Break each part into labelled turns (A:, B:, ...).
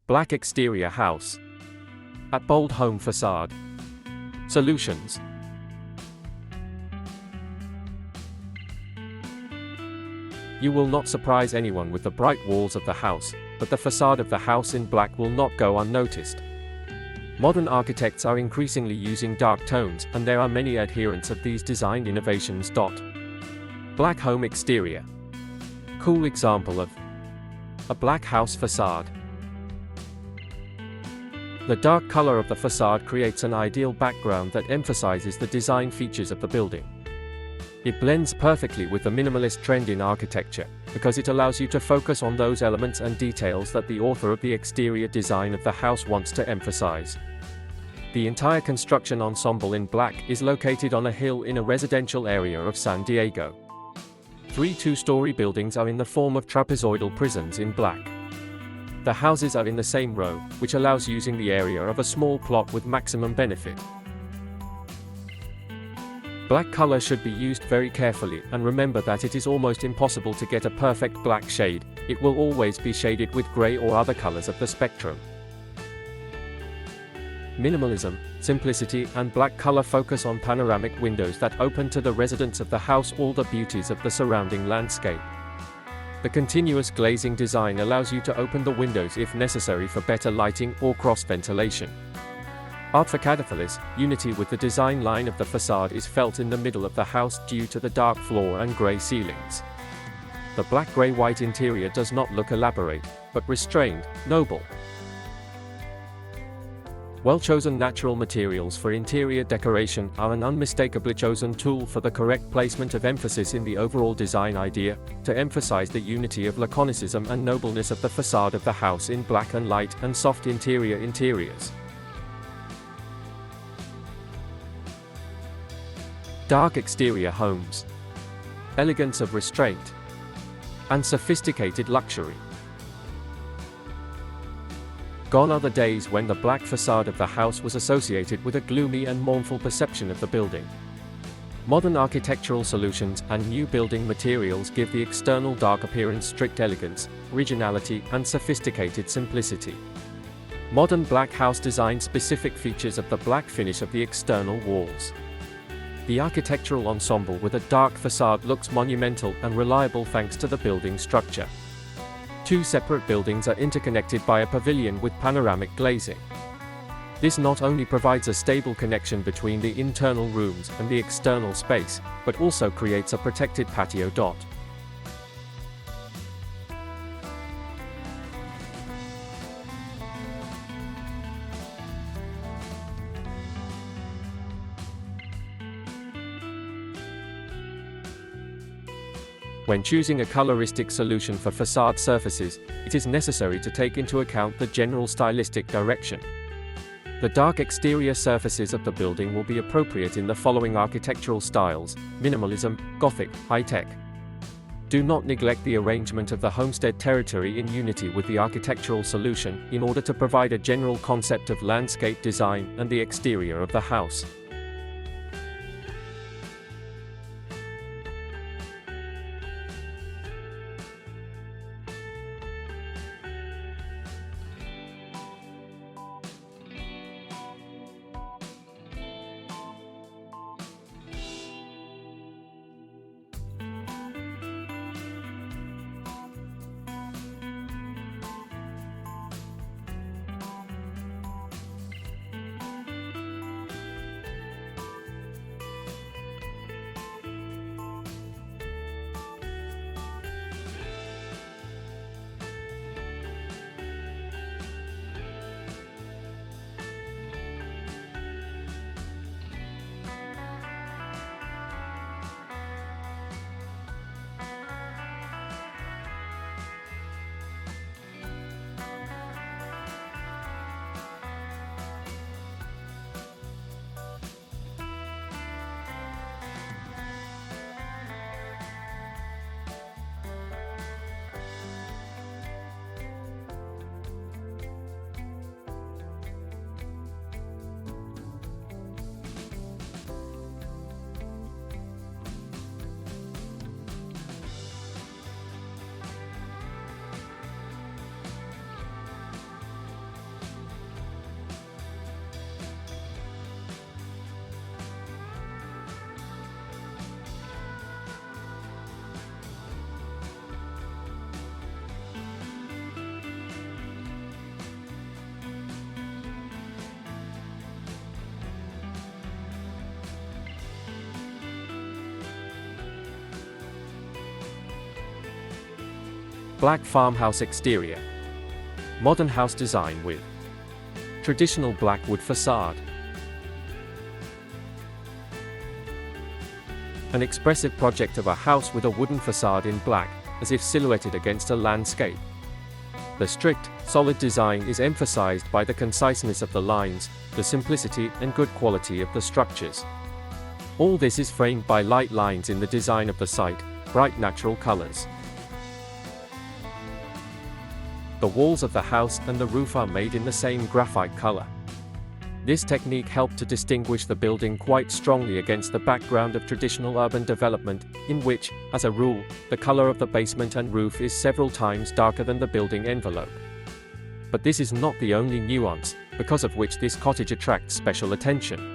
A: Black exterior house. At bold home facade. Solutions. You will not surprise anyone with the bright walls of the house, but the facade of the house in black will not go unnoticed. Modern architects are increasingly using dark tones, and there are many adherents of these design innovations. Black home exterior. Cool example of a black house facade. The dark color of the facade creates an ideal background that emphasizes the design features of the building. It blends perfectly with the minimalist trend in architecture, because it allows you to focus on those elements and details that the author of the exterior design of the house wants to emphasize. The entire construction ensemble in black is located on a hill in a residential area of San Diego. 3 two-story buildings are in the form of trapezoidal prisons in black. The houses are in the same row, which allows using the area of a small plot with maximum benefit. Black color should be used very carefully, and remember that it is almost impossible to get a perfect black shade. It will always be shaded with gray or other colors of the spectrum. Minimalism, simplicity, and black color focus on panoramic windows that open to the residents of the house all the beauties of the surrounding landscape. The continuous glazing design allows you to open the windows if necessary for better lighting or cross-ventilation. Art Facade. Unity with the design line of the facade is felt in the middle of the house due to the dark floor and gray ceilings. The black-gray-white interior does not look elaborate, but restrained, noble. Well-chosen natural materials for interior decoration are an unmistakably chosen tool for the correct placement of emphasis in the overall design idea, to emphasize the unity of laconicism and nobleness of the facade of the house in black and light and soft interiors. Dark exterior homes. Elegance of restraint and sophisticated luxury. Gone are the days when the black facade of the house was associated with a gloomy and mournful perception of the building. Modern architectural solutions and new building materials give the external dark appearance strict elegance, originality, and sophisticated simplicity. Modern black house design specific features of the black finish of the external walls. The architectural ensemble with a dark facade looks monumental and reliable thanks to the building structure. 2 separate buildings are interconnected by a pavilion with panoramic glazing. This not only provides a stable connection between the internal rooms and the external space, but also creates a protected patio. When choosing a coloristic solution for facade surfaces, it is necessary to take into account the general stylistic direction. The dark exterior surfaces of the building will be appropriate in the following architectural styles: minimalism, Gothic, high-tech. Do not neglect the arrangement of the homestead territory in unity with the architectural solution, in order to provide a general concept of landscape design and the exterior of the house. Black farmhouse exterior. Modern house design with traditional black wood facade. An expressive project of a house with a wooden facade in black, as if silhouetted against a landscape. The strict, solid design is emphasized by the conciseness of the lines, the simplicity and good quality of the structures. All this is framed by light lines in the design of the site, bright natural colors. The walls of the house and the roof are made in the same graphite color. This technique helped to distinguish the building quite strongly against the background of traditional urban development, in which, as a rule, the color of the basement and roof is several times darker than the building envelope. But this is not the only nuance, because of which this cottage attracts special attention.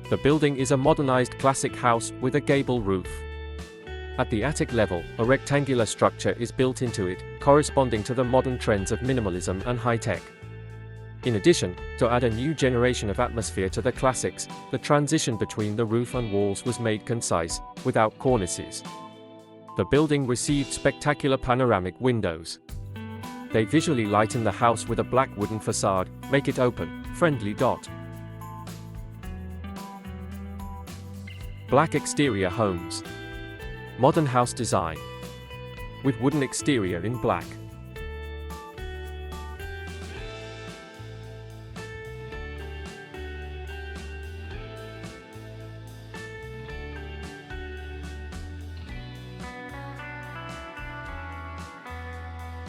A: The building is a modernized classic house with a gable roof. At the attic level, a rectangular structure is built into it, corresponding to the modern trends of minimalism and high-tech. In addition, to add a new generation of atmosphere to the classics, the transition between the roof and walls was made concise, without cornices. The building received spectacular panoramic windows. They visually lighten the house with a black wooden facade, make it open, friendly. Black exterior homes. Modern house design. With wooden exterior in black.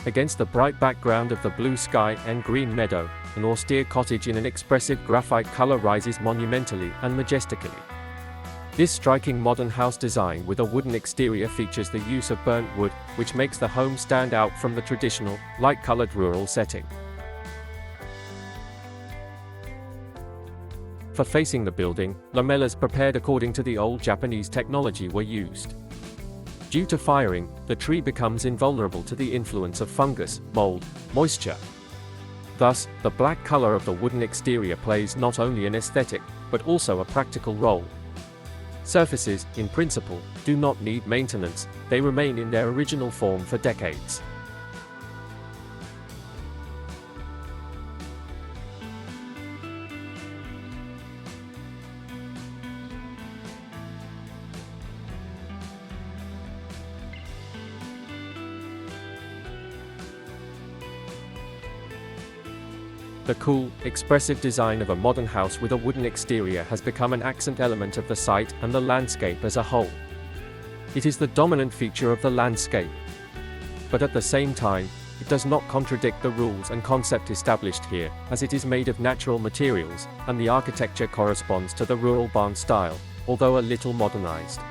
A: Against the bright background of the blue sky and green meadow, an austere cottage in an expressive graphite color rises monumentally and majestically. This striking modern house design with a wooden exterior features the use of burnt wood, which makes the home stand out from the traditional, light-colored rural setting. For facing the building, lamellas prepared according to the old Japanese technology were used. Due to firing, the tree becomes invulnerable to the influence of fungus, mold, moisture. Thus, the black color of the wooden exterior plays not only an aesthetic, but also a practical role. Surfaces, in principle, do not need maintenance, they remain in their original form for decades. The cool, expressive design of a modern house with a wooden exterior has become an accent element of the site and the landscape as a whole. It is the dominant feature of the landscape. But at the same time, it does not contradict the rules and concept established here, as it is made of natural materials, and the architecture corresponds to the rural barn style, although a little modernized.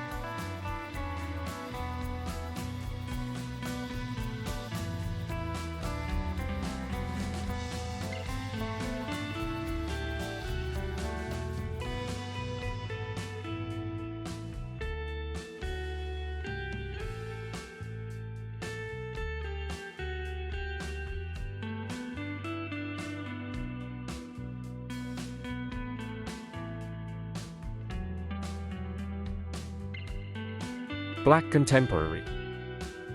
A: Black contemporary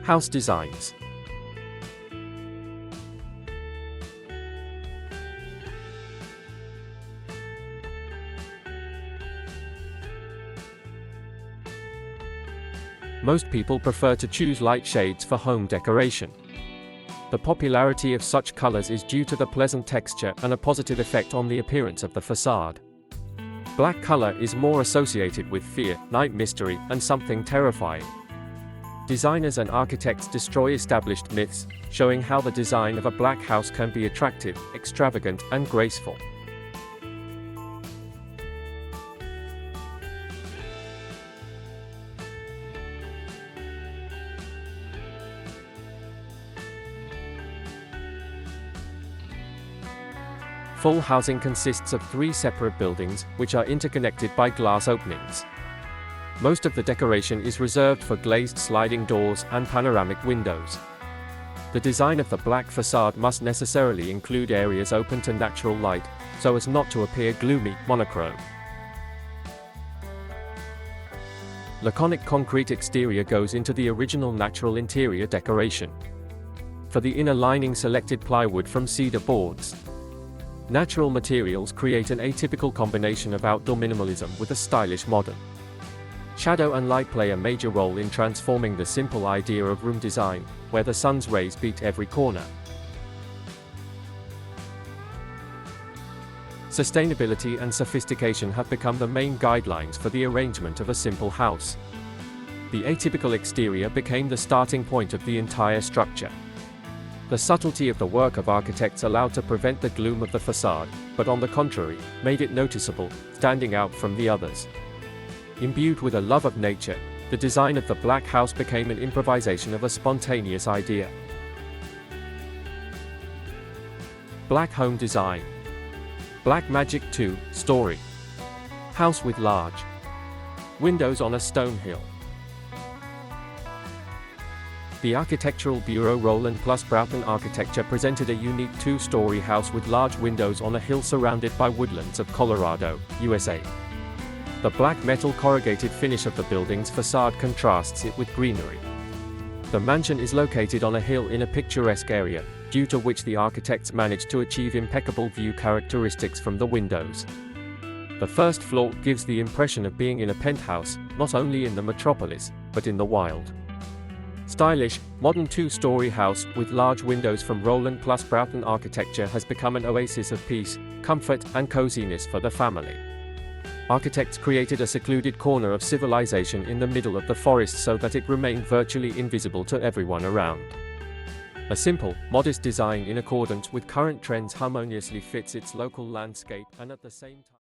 A: house designs. Most people prefer to choose light shades for home decoration. The popularity of such colors is due to the pleasant texture and a positive effect on the appearance of the facade. Black color is more associated with fear, night mystery, and something terrifying. Designers and architects destroy established myths, showing how the design of a black house can be attractive, extravagant, and graceful. Full housing consists of 3 separate buildings, which are interconnected by glass openings. Most of the decoration is reserved for glazed sliding doors and panoramic windows. The design of the black facade must necessarily include areas open to natural light, so as not to appear gloomy, monochrome. Laconic concrete exterior goes into the original natural interior decoration. For the inner lining, selected plywood from cedar boards. Natural materials create an atypical combination of outdoor minimalism with a stylish modern. Shadow and light play a major role in transforming the simple idea of room design, where the sun's rays beat every corner. Sustainability and sophistication have become the main guidelines for the arrangement of a simple house. The atypical exterior became the starting point of the entire structure. The subtlety of the work of architects allowed to prevent the gloom of the facade, but on the contrary, made it noticeable, standing out from the others. Imbued with a love of nature, the design of the Black House became an improvisation of a spontaneous idea. Black Home Design. Black Magic 2-story. House with large windows on a stone hill. The architectural bureau Rowland Broughton Architecture presented a unique 2-story house with large windows on a hill surrounded by woodlands of Colorado, USA. The black metal corrugated finish of the building's facade contrasts it with greenery. The mansion is located on a hill in a picturesque area, due to which the architects managed to achieve impeccable view characteristics from the windows. The first floor gives the impression of being in a penthouse, not only in the metropolis, but in the wild. Stylish, modern 2-story house with large windows from Rowland Broughton Architecture has become an oasis of peace, comfort, and coziness for the family. Architects created a secluded corner of civilization in the middle of the forest so that it remained virtually invisible to everyone around. A simple, modest design in accordance with current trends harmoniously fits its local landscape and at the same time